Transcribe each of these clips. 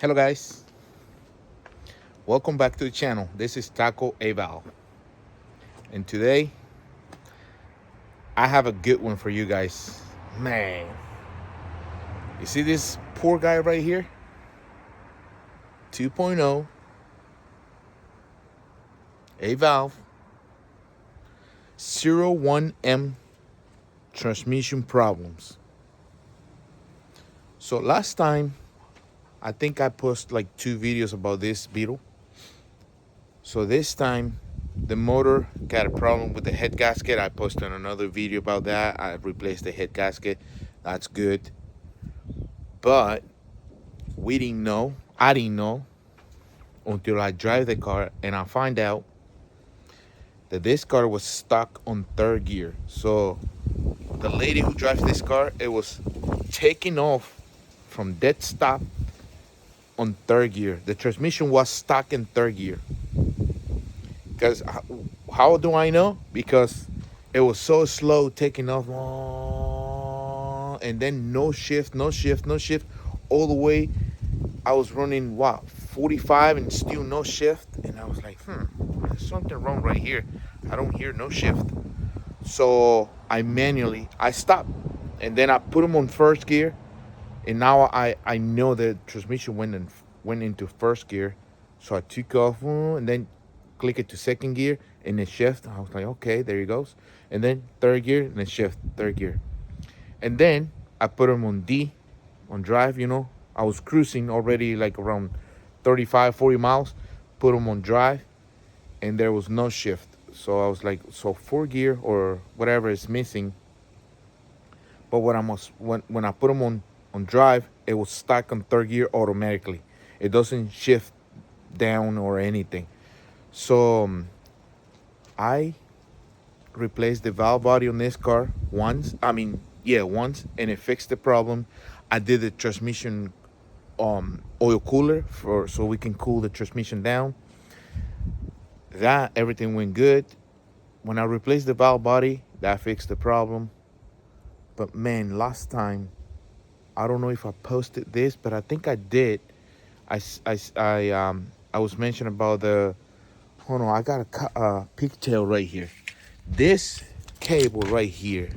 Hello guys, welcome back to the channel. This is Taco Eval, and today I have a good one for you guys. Man, you see this poor guy right here? 2.0 A valve 01M transmission problems. So last time I think I posted like 2 videos about this Beetle. So this time the motor got a problem with the head gasket. I posted another video about that. I replaced the head gasket. That's good. But we didn't know, I didn't know until I drive the car and I find out that this car was stuck on third gear. So the lady who drives this car, it was taking off from dead stop on third gear. The transmission was stuck in third gear. Because how do I know? Because it was so slow taking off, and then no shift, no shift, no shift, all the way. I was running 45 and still no shift, and I was like, there's something wrong right here. I don't hear no shift. So I stopped, and then I put them on first gear, and now I know the transmission went into first gear. So I took off, and then click it to second gear and then shift. I was like, okay, there he goes. And then third gear and then shift, third gear. And then I put them on D, on drive. I was cruising already like around 35, 40 miles, put them on drive, and there was no shift. So I was like, so fourth gear or whatever is missing. But when I put them on drive, it was stuck on third gear automatically. It doesn't shift down or anything. So I replaced the valve body on this car once. Once, and it fixed the problem. I did the transmission oil cooler so we can cool the transmission down. That everything went good. When I replaced the valve body, that fixed the problem. But man, last time, I don't know if I posted this, but I think I did. I was mentioning about the. Hold on, I got a pigtail right here. This cable right here,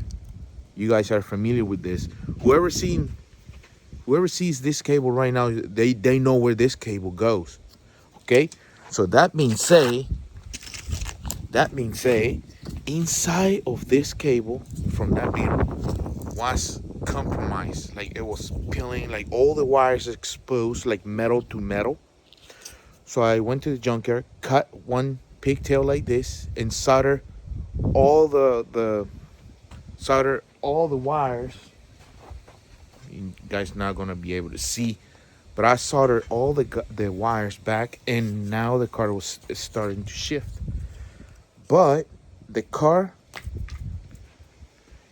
you guys are familiar with this. Whoever sees this cable right now, they know where this cable goes. Okay, so that means say, inside of this cable from that Beetle was compromised. Like it was peeling, like all the wires exposed, like metal to metal. So I went to the junkyard, cut one pigtail like this, and solder all the wires. You guys not gonna be able to see, but I soldered all the wires back, and now the car was starting to shift. But the car,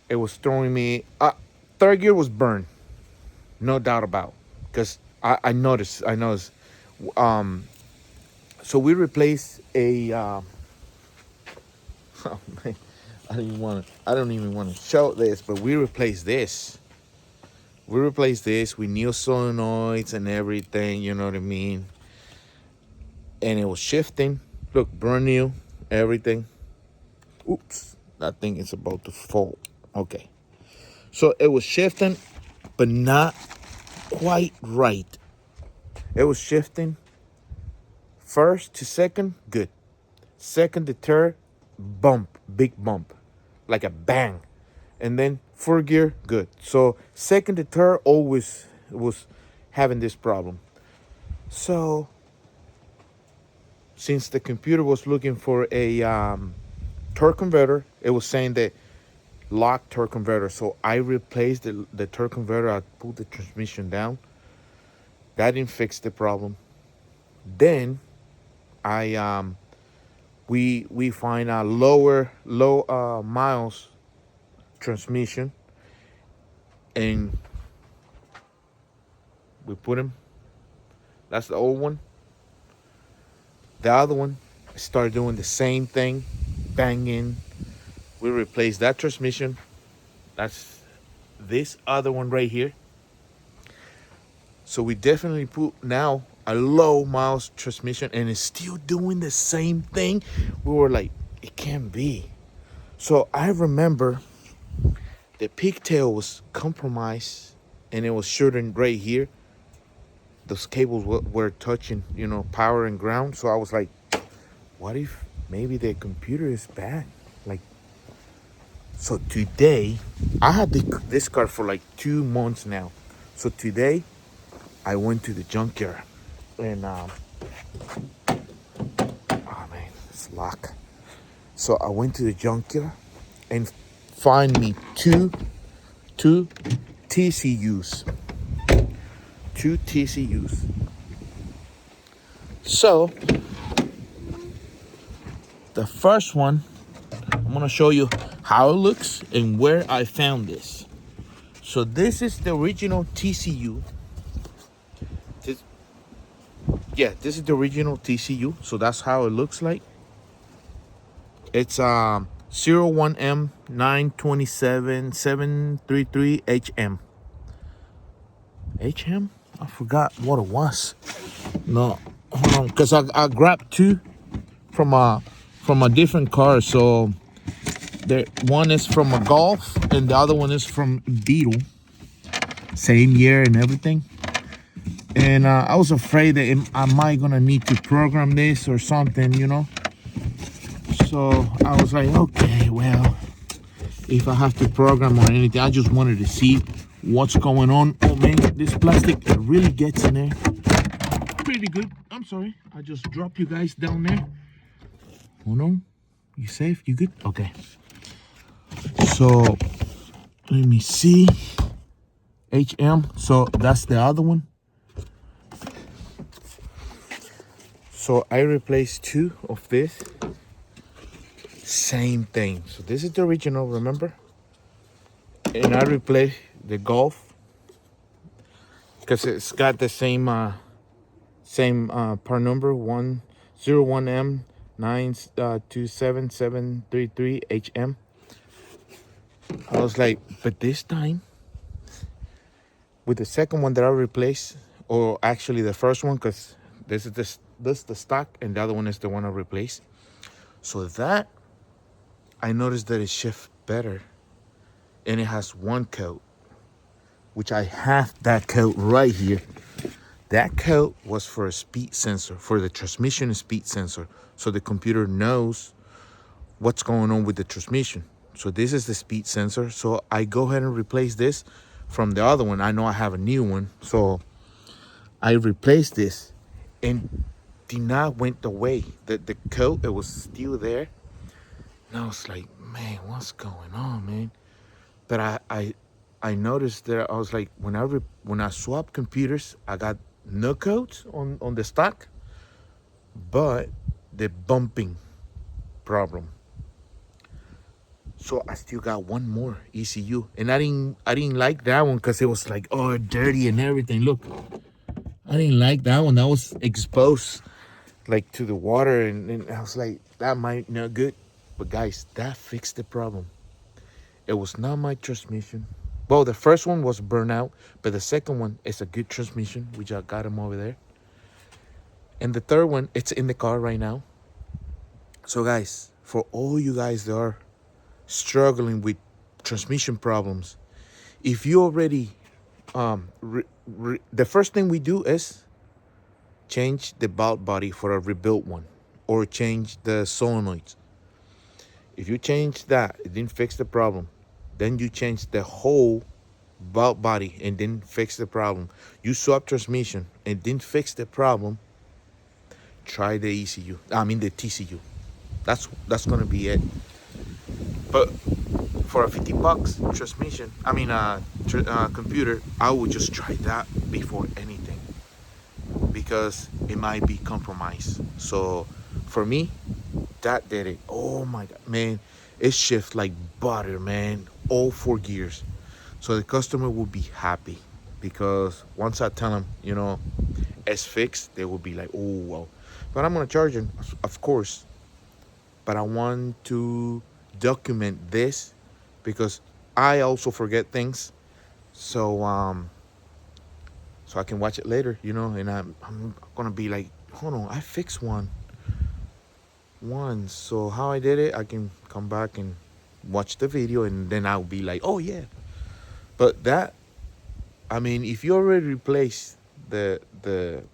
it was throwing me. Third gear was burned, no doubt about, because I noticed. So we replaced a. Oh man, I don't even want to show this, but we replaced this. We replaced this with new solenoids and everything. You know what I mean? And it was shifting. Look, brand new, everything. Oops, that thing is about to fall. Okay, so it was shifting, but not quite right. It was shifting first to second, good. Second to third, bump, big bump, like a bang. And then fourth gear, good. So second to third always was having this problem. So since the computer was looking for a torque converter, it was saying that lock torque converter. So I replaced the torque converter. I pulled the transmission down. That didn't fix the problem. Then I we find a low miles transmission, and we put him. That's the old one. The other one started doing the same thing, banging. We replaced that transmission. That's this other one right here. So we definitely put now a low miles transmission, and it's still doing the same thing. We were like, it can't be. So I remember the pigtail was compromised, and it was shortened right here. Those cables were touching, power and ground. So I was like, what if maybe the computer is bad? Like, so today, I had this car for like 2 months now. So today, I went to the junkyard, and oh man, it's locked. So I went to the junkyard and find me two TCUs, two TCUs. So the first one, I'm gonna show you how it looks and where I found this. So this is the original TCU. This is the original TCU. So that's how it looks like. It's 01M927733HM. HM? I forgot what it was. No, hold on, because I grabbed two from a different car. So there, one is from a Golf and the other one is from Beetle. Same year and everything. And I was afraid that I might gonna need to program this or something, So I was like, okay, well, if I have to program or anything, I just wanted to see what's going on. Oh man, this plastic really gets in there pretty good. I'm sorry, I just dropped you guys down there. Hold on, you safe? You good? Okay. So let me see. HM. So that's the other one. So I replaced two of this. Same thing. So this is the original, remember? And I replaced the Golf because it's got the same part number 101M927733HM. I was like, but this time with the second one that I replaced, or actually the first one, because this is the stock and the other one is the one I replaced. So that I noticed that it shifts better, and it has one coat, which I have that coat right here. That coat was for a speed sensor, for the transmission speed sensor, so the computer knows what's going on with the transmission. So this is the speed sensor. So I go ahead and replace this from the other one. I know I have a new one, so I replaced this, and did not went away. The coat, it was still there. And I was like, man, what's going on, man? But I noticed that I was like, when I swap computers, I got no codes on the stock, but the bumping problem. So I still got one more ECU, and I didn't like that one because it was like, oh, dirty and everything. Look, I didn't like that one. That was exposed like to the water, and I was like, that might not good. But guys, that fixed the problem. It was not my transmission. Well, the first one was burnout, but the second one is a good transmission, which I got him over there. And the third one, it's in the car right now. So guys, for all you guys that are struggling with transmission problems, if you already, the first thing we do is change the valve body for a rebuilt one, or change the solenoids. If you change that, it didn't fix the problem. Then you change the whole valve body and didn't fix the problem. You swap transmission and didn't fix the problem. Try the ECU. I mean the TCU. That's gonna be it. But for a $50 transmission, computer, I would just try that before anything, because it might be compromised. So for me, that did it. Oh my god, man, it shifts like butter, man. All 4 gears. So the customer will be happy, because once I tell them, it's fixed, they will be like, oh well. But I'm gonna charge them, of course. But I want to document this, because I also forget things. So so I can watch it later, you know. And I'm gonna be like, hold on, I fixed one once. So how I did it, I can come back and watch the video, and then I'll be like, oh yeah. But that, I mean, if you already replaced the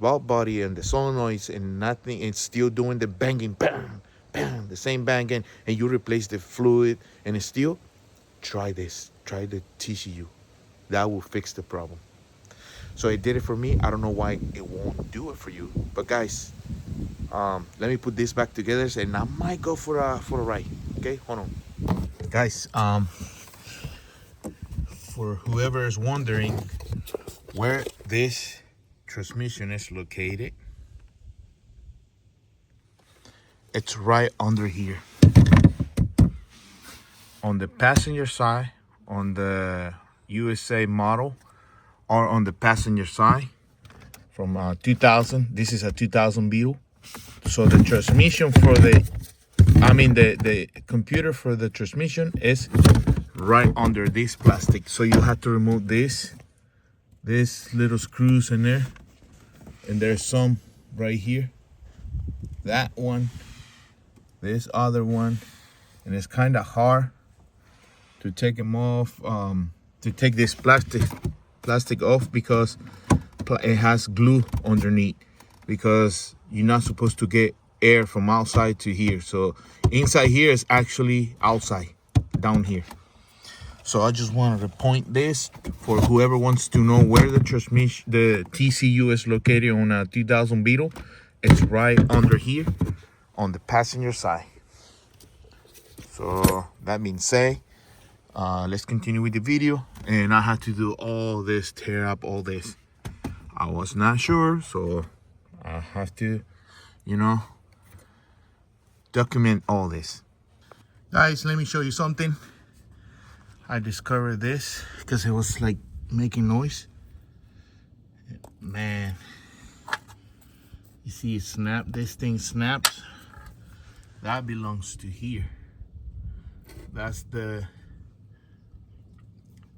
valve body and the solenoids and nothing, and still doing the banging, bam, bam, the same banging, and you replace the fluid and it's still, try this. Try the TCU. That will fix the problem. So it did it for me. I don't know why it won't do it for you. But guys, let me put this back together, and I might go for a ride. Okay, hold on, guys. For whoever is wondering where this transmission is located, it's right under here on the passenger side, on the USA model, or on the passenger side from 2000. This is a 2000 Beetle. So the transmission for the computer for the transmission is right under this plastic. So you have to remove this little screws in there, and there's some right here, that one, this other one, and it's kind of hard to take them off, to take this plastic off, because it has glue underneath, because you're not supposed to get air from outside to here. So inside here is actually outside, down here. So I just wanted to point this for whoever wants to know where the transmission, the TCU is located on a 2000 Beetle. It's right under here on the passenger side. So that being said, let's continue with the video. And I had to do all this, tear up all this. I was not sure, so I have to, you know, document all this. Guys, let me show you something. I discovered this because it was like making noise. Man, you see it snap, this thing snaps. That belongs to here. That's the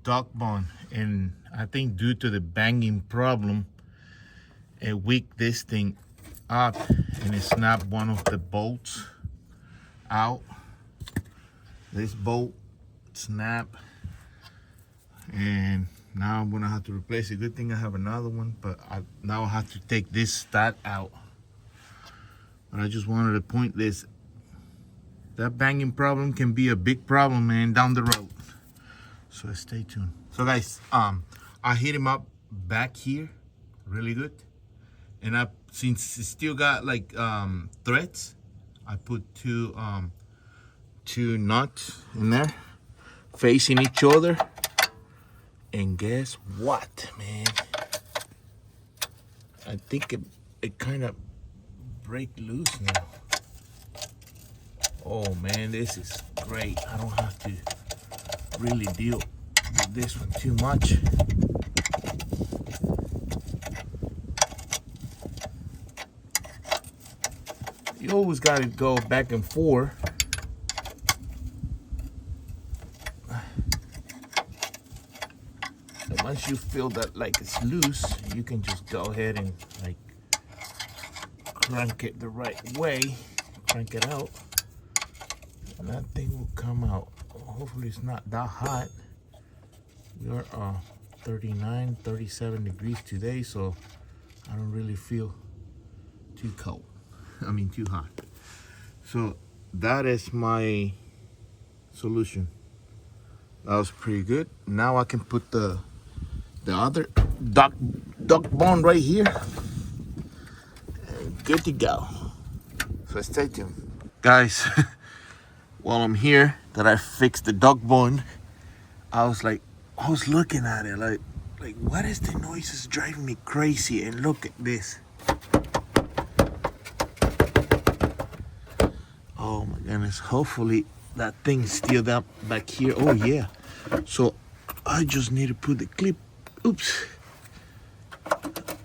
dog bone, and I think due to the banging problem, it wicked this thing up and it snapped one of the bolts out. This bolt snapped, and now I'm gonna have to replace it. Good thing I have another one, but now I have to take this stat out. But I just wanted to point this. That banging problem can be a big problem, man, down the road. So stay tuned. So guys, I hit him up back here really good, and since it still got like threads, I put two nuts in there facing each other, and guess what, man? I think it kind of break loose now. Oh man, this is great. I don't have to really deal with this one too much. You always got to go back and forth. And once you feel that like it's loose, you can just go ahead and like crank it the right way, crank it out, and that thing will come out. Hopefully it's not that hot. We are 39, 37 degrees today, so I don't really feel too cold. I mean too hot. So that is my solution. That was pretty good. Now I can put the other duck bone right here. And good to go. So stay tuned. Guys, while I'm here, that I fixed the duck bone, I was looking at it like what is the noise is driving me crazy, and look at this. Oh my goodness, hopefully that thing's still down back here. Oh yeah. So I just need to put the clip, oops,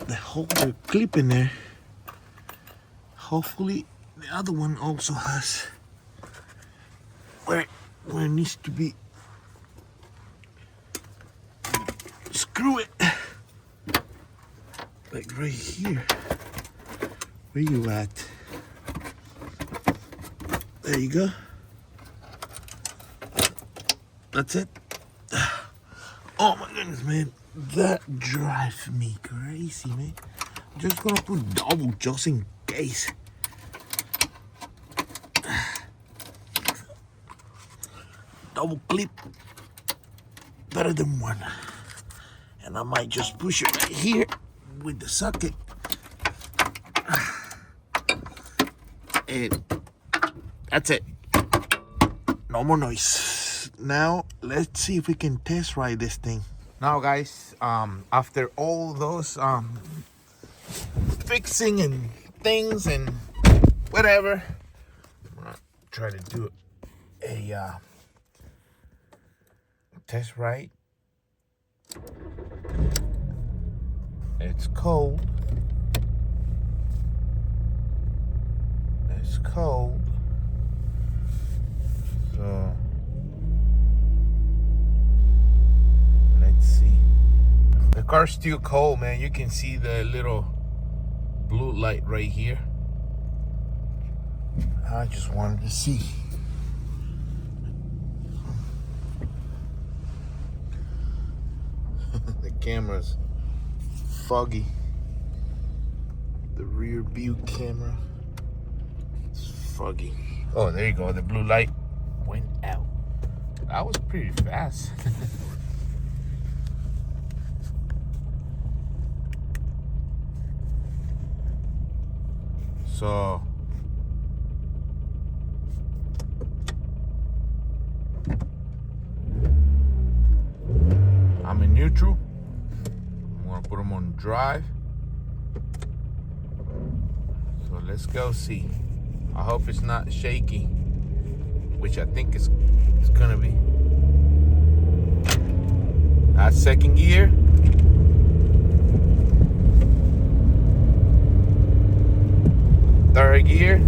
the holder clip in there. Hopefully the other one also has where it needs to be. Screw it. Like right here. Where you at? There you go. That's it. Oh my goodness, man. That drives me crazy, man. I'm just gonna put double just in case. Double clip. Better than one. And I might just push it right here with the socket. And that's it. No more noise. Now let's see if we can test ride this thing. Now guys, after all those fixing and things and whatever, I'm gonna try to do a test ride. It's cold. It's cold. So let's see. The car's still cold, man. You can see the little blue light right here. I just wanted to see. The camera's foggy. The rear view camera. It's foggy. Oh, there you go. The blue light went out. That was pretty fast. So I'm in neutral. I'm gonna put them on drive. So let's go see. I hope it's not shaky, which I think it's gonna be. That's second gear. Third gear.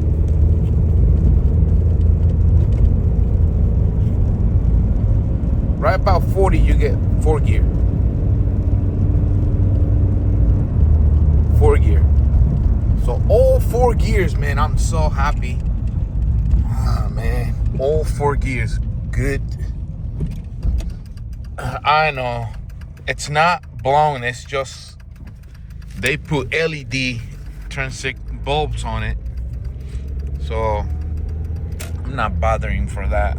Right about 40, you get fourth gear. Fourth gear. So all 4 gears, man, I'm so happy. Ah, man, all 4 gears, good. I know it's not blown. It's just they put LED intrinsic bulbs on it, so I'm not bothering for that.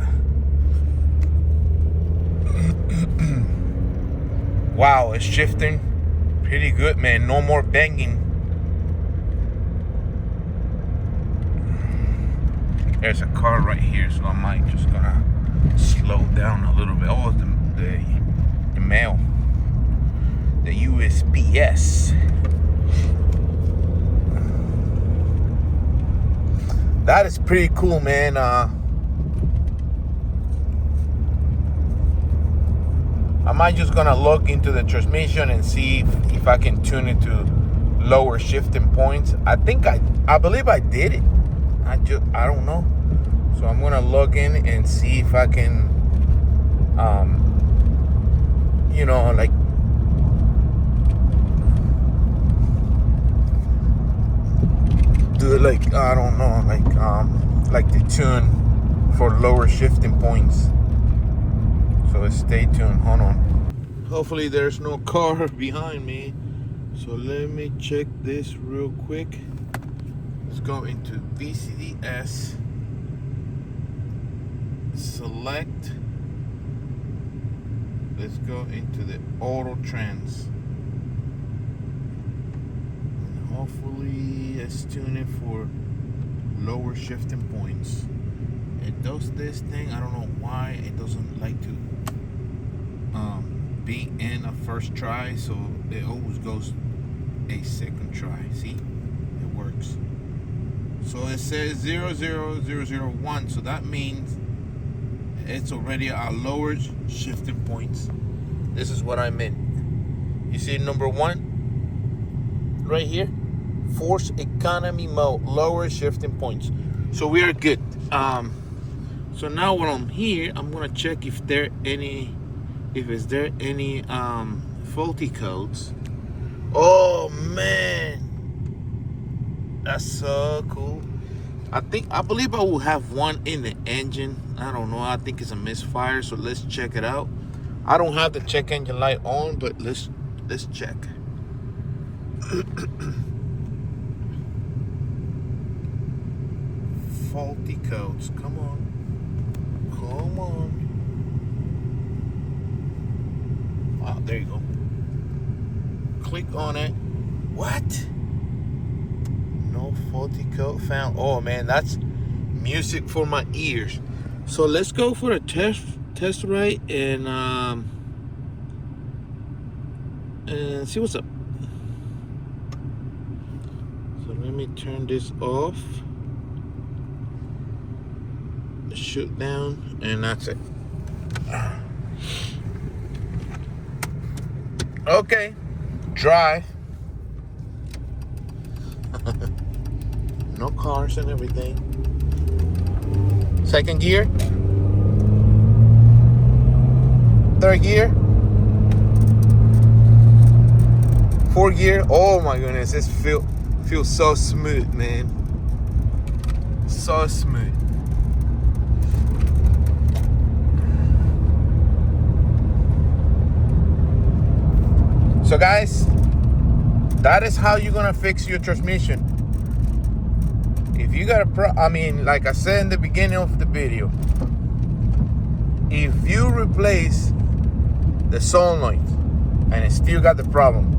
Wow, it's shifting pretty good, man. No more banging. There's a car right here, so I might just gonna slow down a little bit. Oh, the mail, the USPS. That is pretty cool, man. I might just gonna look into the transmission and see if I can tune it to lower shifting points. I believe I did it. I don't know. So I'm gonna log in and see if I can, you know, like do it like, I don't know, like the tune for lower shifting points. So stay tuned. Hold on. Hopefully there's no car behind me. So let me check this real quick. Let's go into VCDS. Select. Let's go into the auto trans. And hopefully let's tune it for lower shifting points. It does this thing. I don't know why it doesn't like to be in a first try, so it always goes a second try. See, it works. So it says 00001, so that means it's already at lower shifting points. This is what I meant. You see number 1 right here, force economy mode, lower shifting points. So we are good. So now when I'm here, I'm gonna check if there any faulty codes Oh man, that's so cool. I believe I will have one in the engine. I don't know. I think it's a misfire, so let's check it out. I don't have the check engine light on, but let's check. Faulty codes. Come on. Come on. Wow, there you go. Click on it. What? No faulty code found. Oh man, that's music for my ears. So let's go for a test ride and see what's up. So let me turn this off. Shoot down, and that's it. Okay, drive. No cars and everything. Second gear. Third gear. Fourth gear. Oh my goodness, this feels so smooth, man. So smooth. So guys, that is how you're gonna fix your transmission. If you got like I said in the beginning of the video, if you replace the solenoids and it still got the problem,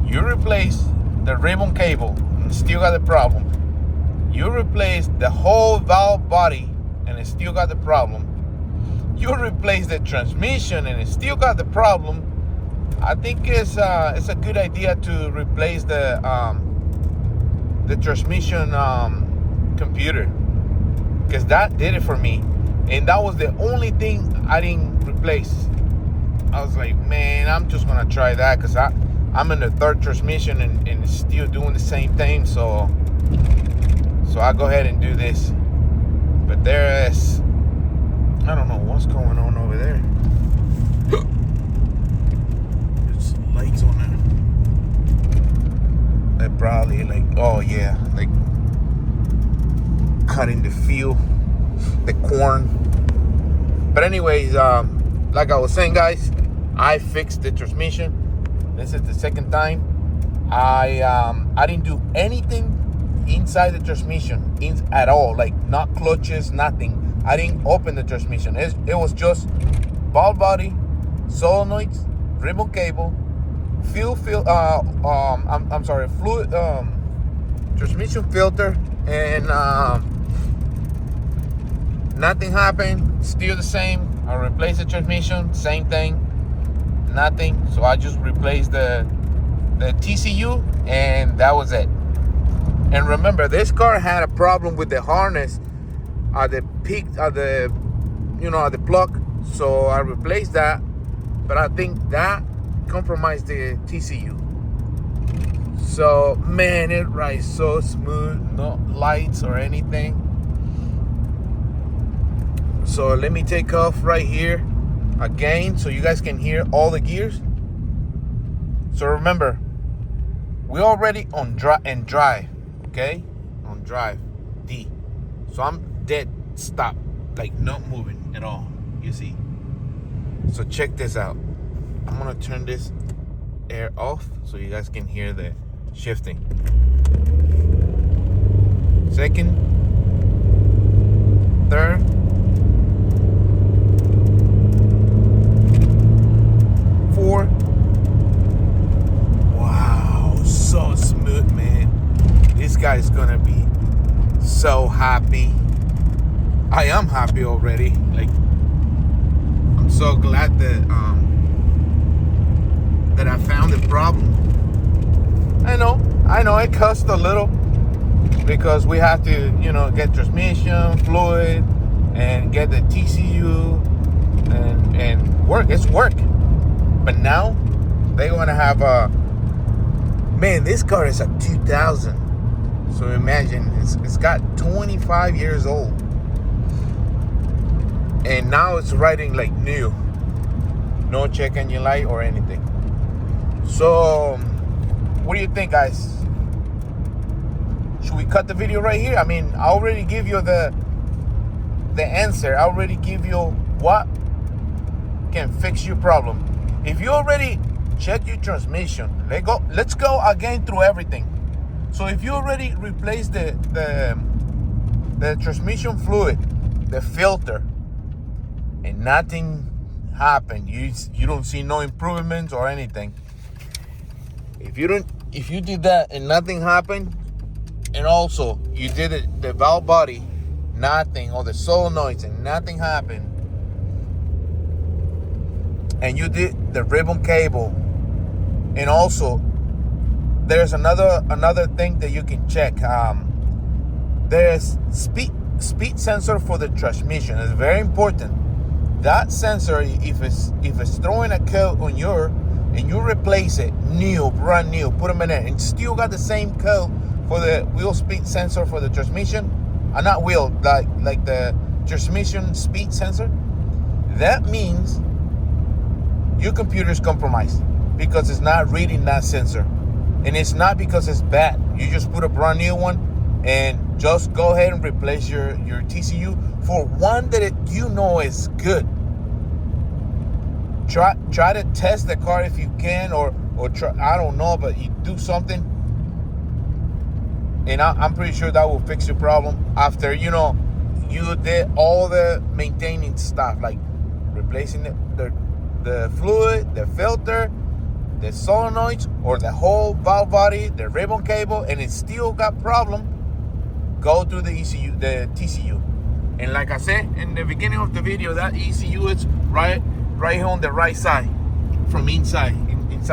you replace the ribbon cable and still got the problem, you replace the whole valve body and it still got the problem, you replace the transmission and it still got the problem, I think it's a good idea to replace the transmission computer, because that did it for me, and that was the only thing I didn't replace. I was like, man, I'm just gonna try that because I'm in the third transmission and it's still doing the same thing. So I go ahead and do this. But there is, I don't know what's going on over there. There's lights on there. They're probably like, oh yeah, like cutting the field, the corn. But anyways, like I was saying, guys, I fixed the transmission. This is the second time. I didn't do anything inside the transmission at all, like not clutches, nothing. I didn't open the transmission. It was just valve body, solenoids, ribbon cable, fluid, transmission filter, and nothing happened. Still the same. I replaced the transmission, same thing, nothing. So I just replaced the TCU, and that was it. And remember, this car had a problem with the harness at the peak, at the plug. So I replaced that, but I think that compromised the TCU. So man, it rides so smooth, no lights or anything. So let me take off right here again so you guys can hear all the gears. So remember, we're already on drive, okay? On drive, D. So I'm dead stop, like not moving at all, you see. So check this out. I'm gonna turn this air off so you guys can hear the shifting. Second, third, fourth. Wow, so smooth, man. This guy's gonna be so happy. I am happy already. Like, I'm so glad that that I found the problem. I know it cost a little because we have to, get transmission, fluid, and get the TCU and work. It's work. But now they're gonna have man, this car is a 2000. So imagine it's got 25 years old. And now it's riding like new. No check engine light or anything. So What do you think, guys? Should we cut the video right here? I mean, I already give you the answer. I already give you what can fix your problem. If you already check your transmission, let's go again through everything. So if you already replaced the transmission fluid, the filter, and nothing happened, you don't see no improvements or anything. If you did that and nothing happened, and also you did it, the valve body, nothing, or the solenoids, and nothing happened, and you did the ribbon cable, and also there's another thing that you can check. There's speed sensor for the transmission. It's very important. That sensor, if it's throwing a code on and you replace it brand new, put them in there, and still got the same code for the wheel speed sensor for the transmission, not wheel, like the transmission speed sensor, that means your computer is compromised because it's not reading that sensor. And it's not because it's bad. You just put a brand new one and just go ahead and replace your TCU for one that is good. Try to test the car if you can, or try, I don't know, but you do something, and I'm pretty sure that will fix your problem after you did all the maintaining stuff, like replacing the fluid, the filter, the solenoids, or the whole valve body, the ribbon cable, and it still got problem. Go to the ECU, the TCU, and like I said in the beginning of the video, that ECU is right here on the right side, from inside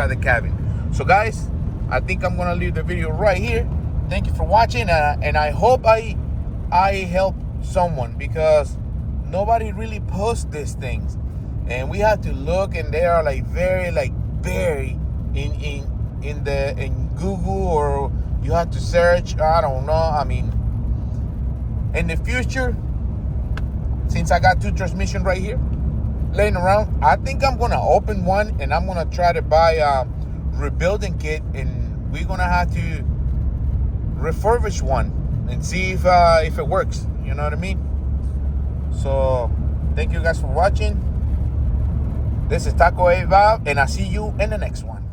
the cabin. So guys, I think I'm gonna leave the video right here. Thank you for watching, and I hope I help someone, because nobody really posts these things, and we have to look, and they are very in Google, or you have to search. I don't know. I mean, in the future, since I got two transmission right here laying around, I think I'm gonna open one, and I'm gonna try to buy a rebuilding kit, and we're gonna have to refurbish one and see if it works. You know what I mean? So thank you guys for watching. This is Taco A Valve, and I'll see you in the next one.